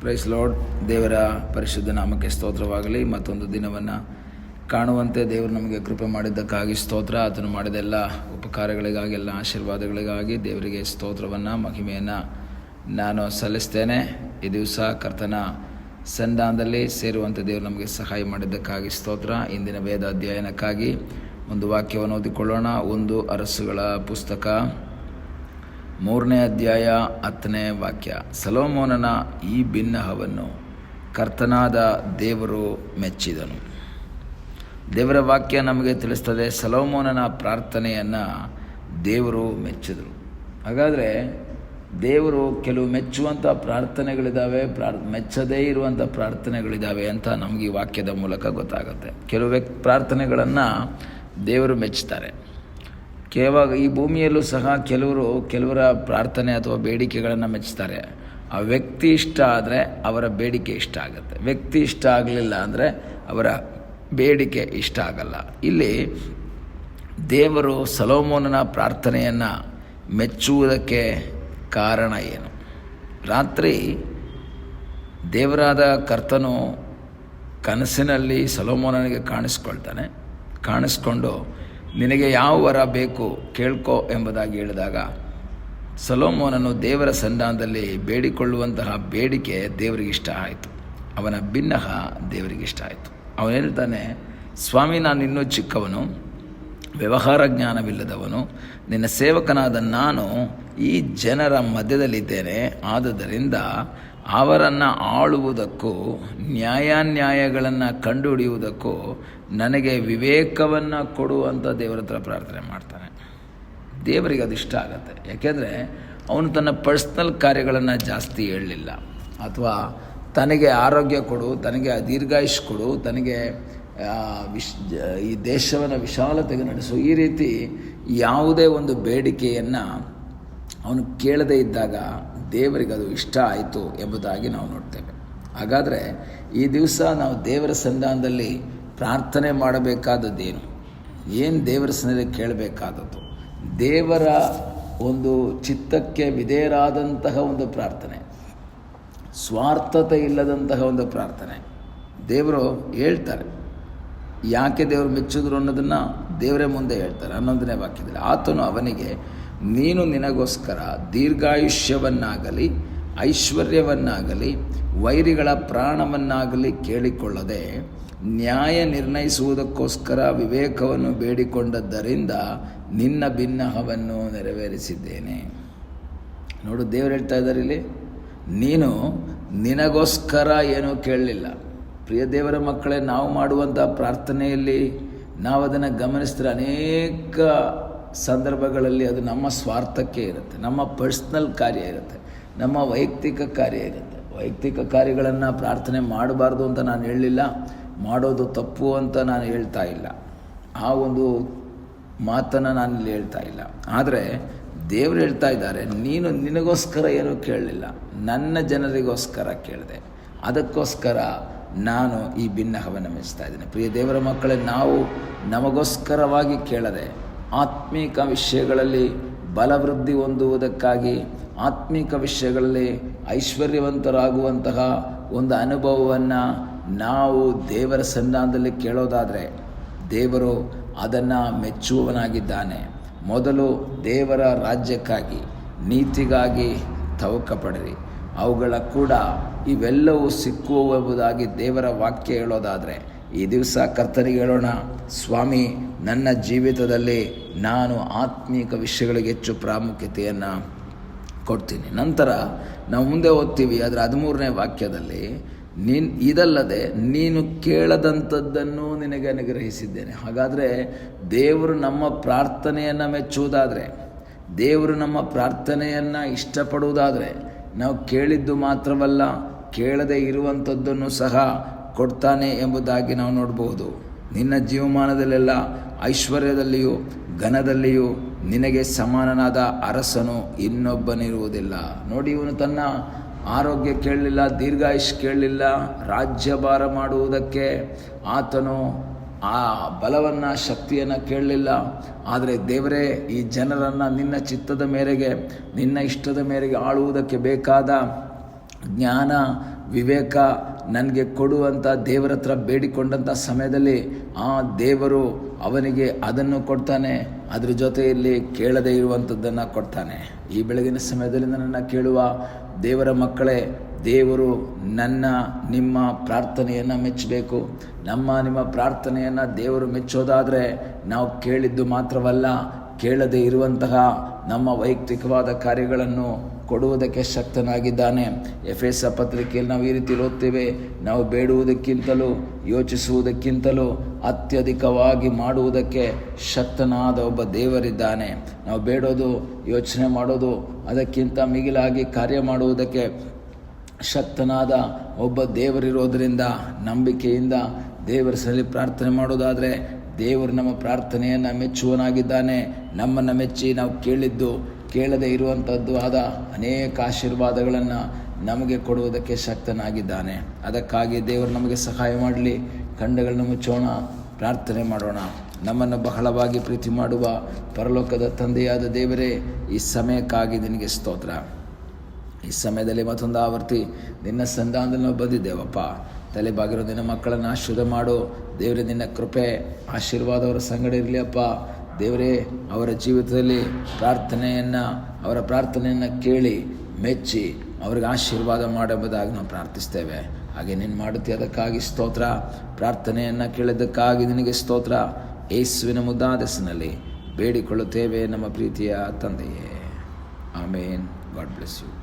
Price lord. ದೇವರ ಪರಿಶುದ್ಧ ನಾಮಕ್ಕೆ ಸ್ತೋತ್ರವಾಗಲಿ. ಮತ್ತೊಂದು ದಿನವನ್ನು ಕಾಣುವಂತೆ ದೇವರು ನಮಗೆ ಕೃಪೆ ಮಾಡಿದ್ದಕ್ಕಾಗಿ ಸ್ತೋತ್ರ. ಆತನು ಮಾಡಿದ ಎಲ್ಲ ಉಪಕಾರಗಳಿಗಾಗಿ, ಎಲ್ಲ ಆಶೀರ್ವಾದಗಳಿಗಾಗಿ ದೇವರಿಗೆ ಸ್ತೋತ್ರವನ್ನು, ಮಹಿಮೆಯನ್ನು ನಾನು ಸಲ್ಲಿಸ್ತೇನೆ. ಈ ದಿವಸ ಕರ್ತನ ಸನ್ನಿಧಾನದಲ್ಲಿ ಸೇರುವಂತೆ ದೇವರು ನಮಗೆ ಸಹಾಯ ಮಾಡಿದ್ದಕ್ಕಾಗಿ ಸ್ತೋತ್ರ. ಇಂದಿನ ವೇದ ಅಧ್ಯಯನಕ್ಕಾಗಿ ಒಂದು ವಾಕ್ಯವನ್ನು ಓದಿಕೊಳ್ಳೋಣ. 1 ಅರಸುಗಳ ಪುಸ್ತಕ 3ನೇ ಅಧ್ಯಾಯ 10ನೇ ವಾಕ್ಯ. ಸೊಲೊಮೋನನ ಈ ಬಿನ್ನಹವನ್ನು ಕರ್ತನಾದ ದೇವರು ಮೆಚ್ಚಿದನು. ದೇವರ ವಾಕ್ಯ ನಮಗೆ ತಿಳಿಸ್ತದೆ, ಸೊಲೊಮೋನನ ಪ್ರಾರ್ಥನೆಯನ್ನು ದೇವರು ಮೆಚ್ಚಿದರು. ಹಾಗಾದರೆ ದೇವರು ಕೆಲವು ಮೆಚ್ಚುವಂಥ ಪ್ರಾರ್ಥನೆಗಳಿದ್ದಾವೆ, ಮೆಚ್ಚದೇ ಇರುವಂಥ ಪ್ರಾರ್ಥನೆಗಳಿದ್ದಾವೆ ಅಂತ ನಮಗೆ ಈ ವಾಕ್ಯದ ಮೂಲಕ ಗೊತ್ತಾಗುತ್ತೆ. ಕೆಲವು ಪ್ರಾರ್ಥನೆಗಳನ್ನು ದೇವರು ಮೆಚ್ಚುತ್ತಾರೆ. ಈ ಭೂಮಿಯಲ್ಲೂ ಸಹ ಕೆಲವರ ಪ್ರಾರ್ಥನೆ ಅಥವಾ ಬೇಡಿಕೆಗಳನ್ನು ಮೆಚ್ಚುತ್ತಾರೆ. ಆ ವ್ಯಕ್ತಿ ಇಷ್ಟ ಆದರೆ ಅವರ ಬೇಡಿಕೆ ಇಷ್ಟ ಆಗುತ್ತೆ. ವ್ಯಕ್ತಿ ಇಷ್ಟ ಆಗಲಿಲ್ಲ ಅಂದರೆ ಅವರ ಬೇಡಿಕೆ ಇಷ್ಟ ಆಗಲ್ಲ. ಇಲ್ಲಿ ದೇವರು ಸೊಲೊಮೋನನ ಪ್ರಾರ್ಥನೆಯನ್ನು ಮೆಚ್ಚುವುದಕ್ಕೆ ಕಾರಣ ಏನು? ರಾತ್ರಿ ದೇವರಾದ ಕರ್ತನು ಕನಸಿನಲ್ಲಿ ಸೊಲೊಮೋನನಿಗೆ ಕಾಣಿಸ್ಕೊಂಡು ನಿನಗೆ ಯಾವ ವರ ಬೇಕು ಕೇಳ್ಕೊ ಎಂಬುದಾಗಿ ಹೇಳಿದಾಗ ಸೊಲೊಮೋನನು ದೇವರ ಸನ್ನಿಧಾನದಲ್ಲಿ ಬೇಡಿಕೊಳ್ಳುವಂತಹ ಬೇಡಿಕೆ ದೇವರಿಗೆ ಇಷ್ಟ ಆಯಿತು. ಅವನ ಬಿನ್ನಹ ದೇವರಿಗೆ ಇಷ್ಟ ಆಯಿತು. ಅವನು ಹೇಳ್ತಾನೆ, ಸ್ವಾಮಿ, ನಾನು ಇನ್ನೂ ಚಿಕ್ಕವನು, ವ್ಯವಹಾರ ಜ್ಞಾನವಿಲ್ಲದವನು, ನಿನ್ನ ಸೇವಕನಾದ ನಾನು ಈ ಜನರ ಮಧ್ಯದಲ್ಲಿದ್ದೇನೆ. ಆದುದರಿಂದ ಅವರನ್ನು ಆಳುವುದಕ್ಕೂ ನ್ಯಾಯಾನ್ಯಾಯಗಳನ್ನು ಕಂಡುಹಿಡಿಯುವುದಕ್ಕೂ ನನಗೆ ವಿವೇಕವನ್ನು ಕೊಡುವಂಥ ದೇವರ ಹತ್ರ ಪ್ರಾರ್ಥನೆ ಮಾಡ್ತಾನೆ. ದೇವರಿಗೆ ಅದು ಇಷ್ಟ ಆಗುತ್ತೆ. ಯಾಕೆಂದರೆ ಅವನು ತನ್ನ ಪರ್ಸ್ನಲ್ ಕಾರ್ಯಗಳನ್ನು ಜಾಸ್ತಿ ಹೇಳಲಿಲ್ಲ, ಅಥವಾ ತನಗೆ ಆರೋಗ್ಯ ಕೊಡು, ತನಗೆ ದೀರ್ಘಾಯುಷ್ ಕೊಡು, ತನಗೆ ಈ ದೇಶವನ್ನು ವಿಶಾಲತೆಗೆ ನಡೆಸು, ಈ ರೀತಿ ಯಾವುದೇ ಒಂದು ಬೇಡಿಕೆಯನ್ನು ಅವನು ಕೇಳದೇ ಇದ್ದಾಗ ದೇವರಿಗೆ ಅದು ಇಷ್ಟ ಆಯಿತು ಎಂಬುದಾಗಿ ನಾವು ನೋಡ್ತೇವೆ. ಹಾಗಾದರೆ ಈ ದಿವಸ ನಾವು ದೇವರ ಸನ್ನಿಧಾನದಲ್ಲಿ ಪ್ರಾರ್ಥನೆ ಮಾಡಬೇಕಾದದ್ದೇನು? ಏನು ದೇವರ ಸನ್ನಿಧಾನದಲ್ಲಿ ಕೇಳಬೇಕಾದದ್ದು? ದೇವರ ಒಂದು ಚಿತ್ತಕ್ಕೆ ವಿಧೇಯರಾದಂತಹ ಒಂದು ಪ್ರಾರ್ಥನೆ, ಸ್ವಾರ್ಥತೆ ಇಲ್ಲದಂತಹ ಒಂದು ಪ್ರಾರ್ಥನೆ. ದೇವರು ಹೇಳ್ತಾರೆ, ಯಾಕೆ ದೇವರು ಮೆಚ್ಚಿದ್ರು ಅನ್ನೋದನ್ನು ದೇವರೇ ಮುಂದೆ ಹೇಳ್ತಾರೆ. 11ನೇ ವಾಕ್ಯದಲ್ಲಿ, ಆತನು ಅವನಿಗೆ, ನೀನು ನಿನಗೋಸ್ಕರ ದೀರ್ಘಾಯುಷ್ಯವನ್ನಾಗಲಿ ಐಶ್ವರ್ಯವನ್ನಾಗಲಿ ವೈರಿಗಳ ಪ್ರಾಣವನ್ನಾಗಲಿ ಕೇಳಿಕೊಳ್ಳದೆ ನ್ಯಾಯ ನಿರ್ಣಯಿಸುವುದಕ್ಕೋಸ್ಕರ ವಿವೇಕವನ್ನು ಬೇಡಿಕೊಂಡದ್ದರಿಂದ ನಿನ್ನ ಬಿನ್ನಹವನ್ನು ನೆರವೇರಿಸಿದ್ದೇನೆ. ನೋಡು, ದೇವರು ಹೇಳ್ತಾ ಇದ್ದಾರೆ ಇಲ್ಲಿ, ನೀನು ನಿನಗೋಸ್ಕರ ಏನೂ ಕೇಳಲಿಲ್ಲ. ಪ್ರಿಯ ದೇವರ ಮಕ್ಕಳೇ, ನಾವು ಮಾಡುವಂಥ ಪ್ರಾರ್ಥನೆಯಲ್ಲಿ ನಾವು ಅದನ್ನು ಗಮನಿಸಿದ್ರೆ ಅನೇಕ ಸಂದರ್ಭಗಳಲ್ಲಿ ಅದು ನಮ್ಮ ಸ್ವಾರ್ಥಕ್ಕೆ ಇರುತ್ತೆ, ನಮ್ಮ ಪರ್ಸ್ನಲ್ ಕಾರ್ಯ ಇರುತ್ತೆ, ನಮ್ಮ ವೈಯಕ್ತಿಕ ಕಾರ್ಯ ಇರುತ್ತೆ. ವೈಯಕ್ತಿಕ ಕಾರ್ಯಗಳನ್ನು ಪ್ರಾರ್ಥನೆ ಮಾಡಬಾರ್ದು ಅಂತ ನಾನು ಹೇಳಲಿಲ್ಲ, ಮಾಡೋದು ತಪ್ಪು ಅಂತ ನಾನು ಹೇಳ್ತಾ ಇಲ್ಲ, ಆ ಒಂದು ಮಾತನ್ನು ನಾನು ಇಲ್ಲಿ ಹೇಳ್ತಾ ಇಲ್ಲ. ಆದರೆ ದೇವರು ಹೇಳ್ತಾ ಇದ್ದಾರೆ, ನೀನು ನಿನಗೋಸ್ಕರ ಏನೂ ಕೇಳಲಿಲ್ಲ, ನನ್ನ ಜನರಿಗೋಸ್ಕರ ಕೇಳಿದೆ, ಅದಕ್ಕೋಸ್ಕರ ನಾನು ಈ ಬಿನ್ನಹವನ್ನು ಮೆಚ್ತಾ ಇದ್ದೇನೆ. ಪ್ರಿಯ ದೇವರ ಮಕ್ಕಳೇ, ನಾವು ನಮಗೋಸ್ಕರವಾಗಿ ಕೇಳದೆ ಆತ್ಮೀಕ ವಿಷಯಗಳಲ್ಲಿ ಬಲವೃದ್ಧಿ ಹೊಂದುವುದಕ್ಕಾಗಿ, ಆತ್ಮೀಕ ವಿಷಯಗಳಲ್ಲಿ ಐಶ್ವರ್ಯವಂತರಾಗುವಂತಹ ಒಂದು ಅನುಭವವನ್ನು ನಾವು ದೇವರ ಸನ್ನಿಧಾನದಲ್ಲಿ ಕೇಳೋದಾದರೆ ದೇವರು ಅದನ್ನು ಮೆಚ್ಚುವವನಾಗಿದ್ದಾನೆ. ಮೊದಲು ದೇವರ ರಾಜ್ಯಕ್ಕಾಗಿ, ನೀತಿಗಾಗಿ ತವಕ ಪಡಿರಿ, ಅವುಗಳ ಕೂಡ ಇವೆಲ್ಲವೂ ಸಿಕ್ಕುವುದಾಗಿ ದೇವರ ವಾಕ್ಯ ಹೇಳೋದಾದರೆ ಈ ದಿವಸ ಕರ್ತನಿಗೆ ಹೇಳೋಣ, ಸ್ವಾಮಿ, ನನ್ನ ಜೀವಿತದಲ್ಲಿ ನಾನು ಆತ್ಮೀಕ ವಿಷಯಗಳಿಗೆ ಹೆಚ್ಚು ಪ್ರಾಮುಖ್ಯತೆಯನ್ನು ಕೊಡ್ತೀನಿ. ನಂತರ ನಾವು ಮುಂದೆ ಓದ್ತೀವಿ, ಅದರ 13ನೇ ವಾಕ್ಯದಲ್ಲಿ, ಇದಲ್ಲದೆ ನೀನು ಕೇಳದಂಥದ್ದನ್ನು ನಿನಗೆ ಅನುಗ್ರಹಿಸಿದ್ದೇನೆ. ಹಾಗಾದರೆ ದೇವರು ನಮ್ಮ ಪ್ರಾರ್ಥನೆಯನ್ನು ಮೆಚ್ಚುವುದಾದರೆ, ದೇವರು ನಮ್ಮ ಪ್ರಾರ್ಥನೆಯನ್ನು ಇಷ್ಟಪಡುವುದಾದರೆ, ನಾವು ಕೇಳಿದ್ದು ಮಾತ್ರವಲ್ಲ, ಕೇಳದೇ ಇರುವಂಥದ್ದನ್ನು ಸಹ ಕೊಡ್ತಾನೆ ಎಂಬುದಾಗಿ ನಾವು ನೋಡಬಹುದು. ನಿನ್ನ ಜೀವಮಾನದಲ್ಲೆಲ್ಲ ಐಶ್ವರ್ಯದಲ್ಲಿಯೂ ಘನದಲ್ಲಿಯೂ ನಿನಗೆ ಸಮಾನನಾದ ಅರಸನು ಇನ್ನೊಬ್ಬನಿರುವುದಿಲ್ಲ. ನೋಡಿ, ಇವನು ತನ್ನ ಆರೋಗ್ಯ ಕೇಳಲಿಲ್ಲ, ದೀರ್ಘಾಯುಷ್ ಕೇಳಲಿಲ್ಲ, ರಾಜ್ಯಭಾರ ಮಾಡುವುದಕ್ಕೆ ಆತನು ಆ ಬಲವನ್ನು, ಶಕ್ತಿಯನ್ನು ಕೇಳಲಿಲ್ಲ. ಆದರೆ ದೇವರೇ, ಈ ಜನರನ್ನು ನಿನ್ನ ಚಿತ್ತದ ಮೇರೆಗೆ, ನಿನ್ನ ಇಷ್ಟದ ಮೇರೆಗೆ ಆಳುವುದಕ್ಕೆ ಬೇಕಾದ ಜ್ಞಾನ, ವಿವೇಕ ನನಗೆ ಕೊಡುವಂಥ ದೇವರ ಹತ್ರ ಬೇಡಿಕೊಂಡಂಥ ಸಮಯದಲ್ಲಿ ಆ ದೇವರು ಅವನಿಗೆ ಅದನ್ನು ಕೊಡ್ತಾನೆ, ಅದ್ರ ಜೊತೆಯಲ್ಲಿ ಕೇಳದೇ ಇರುವಂಥದ್ದನ್ನು ಕೊಡ್ತಾನೆ. ಈ ಬೆಳಗಿನ ಸಮಯದಲ್ಲಿ ನನ್ನನ್ನು ಕೇಳುವ ದೇವರ ಮಕ್ಕಳೇ, ದೇವರು ನಿಮ್ಮ ಪ್ರಾರ್ಥನೆಯನ್ನು ಮೆಚ್ಚಬೇಕು. ನಿಮ್ಮ ಪ್ರಾರ್ಥನೆಯನ್ನು ದೇವರು ಮೆಚ್ಚೋದಾದರೆ ನಾವು ಕೇಳಿದ್ದು ಮಾತ್ರವಲ್ಲ, ಕೇಳದೇ ಇರುವಂತಹ ನಮ್ಮ ವೈಯಕ್ತಿಕವಾದ ಕಾರ್ಯಗಳನ್ನು ಕೊಡುವುದಕ್ಕೆ ಶಕ್ತನಾಗಿದ್ದಾನೆ. ಎಫೆಸ ಪತ್ರಿಕೆಯಲ್ಲಿ ನಾವು ಈ ರೀತಿ ಓದ್ತೇವೆ, ನಾವು ಬೇಡುವುದಕ್ಕಿಂತಲೂ ಯೋಚಿಸುವುದಕ್ಕಿಂತಲೂ ಅತ್ಯಧಿಕವಾಗಿ ಮಾಡುವುದಕ್ಕೆ ಶಕ್ತನಾದ ಒಬ್ಬ ದೇವರಿದ್ದಾನೆ. ನಾವು ಬೇಡೋದು, ಯೋಚನೆ ಮಾಡೋದು, ಅದಕ್ಕಿಂತ ಮಿಗಿಲಾಗಿ ಕಾರ್ಯ ಮಾಡುವುದಕ್ಕೆ ಶಕ್ತನಾದ ಒಬ್ಬ ದೇವರಿರೋದರಿಂದ ನಂಬಿಕೆಯಿಂದ ದೇವರ ಸಲ್ಲಿ ಪ್ರಾರ್ಥನೆ ಮಾಡೋದಾದರೆ ದೇವರು ನಮ್ಮ ಪ್ರಾರ್ಥನೆಯನ್ನು ಮೆಚ್ಚುವನಾಗಿದ್ದಾನೆ. ನಮ್ಮನ್ನು ಮೆಚ್ಚಿ ನಾವು ಕೇಳದೇ ಇರುವಂಥದ್ದು ಆದ ಅನೇಕ ಆಶೀರ್ವಾದಗಳನ್ನು ನಮಗೆ ಕೊಡುವುದಕ್ಕೆ ಶಕ್ತನಾಗಿದ್ದಾನೆ. ಅದಕ್ಕಾಗಿ ದೇವರು ನಮಗೆ ಸಹಾಯ ಮಾಡಲಿ. ಕಣ್ಣುಗಳನ್ನು ಮುಚ್ಚೋಣ, ಪ್ರಾರ್ಥನೆ ಮಾಡೋಣ. ನಮ್ಮನ್ನು ಬಹಳವಾಗಿ ಪ್ರೀತಿ ಮಾಡುವ ಪರಲೋಕದ ತಂದೆಯಾದ ದೇವರೇ, ಈ ಸಮಯಕ್ಕಾಗಿ ನಿನಗೆ ಸ್ತೋತ್ರ. ಈ ಸಮಯದಲ್ಲಿ ಮತ್ತೊಂದು ಆವರ್ತಿ ನಿನ್ನ ಸಂಧಾನದಲ್ಲಿ ನಾವು ಬಂದಿದ್ದೇವಪ್ಪ. ತಲೆಬಾಗಿರೋ ನಿನ್ನ ಮಕ್ಕಳನ್ನು ಆಶೀರ್ವಾದ ಮಾಡು ದೇವರೇ. ನಿನ್ನ ಕೃಪೆ ಆಶೀರ್ವಾದ ಅವರ ಸಂಗಡ ಇರಲಿ ಅಪ್ಪ. ದೇವರೇ, ಅವರ ಜೀವಿತದಲ್ಲಿ ಅವರ ಪ್ರಾರ್ಥನೆಯನ್ನು ಕೇಳಿ ಮೆಚ್ಚಿ ಅವ್ರಿಗೆ ಆಶೀರ್ವಾದ ಮಾಡುವುದಾಗಿ ನಾವು ಪ್ರಾರ್ಥಿಸ್ತೇವೆ. ಹಾಗೆ ನೀನು ಮಾಡುತ್ತೀಯ, ಅದಕ್ಕಾಗಿ ಸ್ತೋತ್ರ. ಪ್ರಾರ್ಥನೆಯನ್ನು ಕೇಳಿದ್ದಕ್ಕಾಗಿ ನಿನಗೆ ಸ್ತೋತ್ರ. ಯೇಸುವಿನ ಮುದ್ದಾದ ಹೆಸರಿನಲ್ಲಿ ಬೇಡಿಕೊಳ್ಳುತ್ತೇವೆ ನಮ್ಮ ಪ್ರೀತಿಯ ತಂದೆಯೇ, ಆಮೇನ್. God bless you.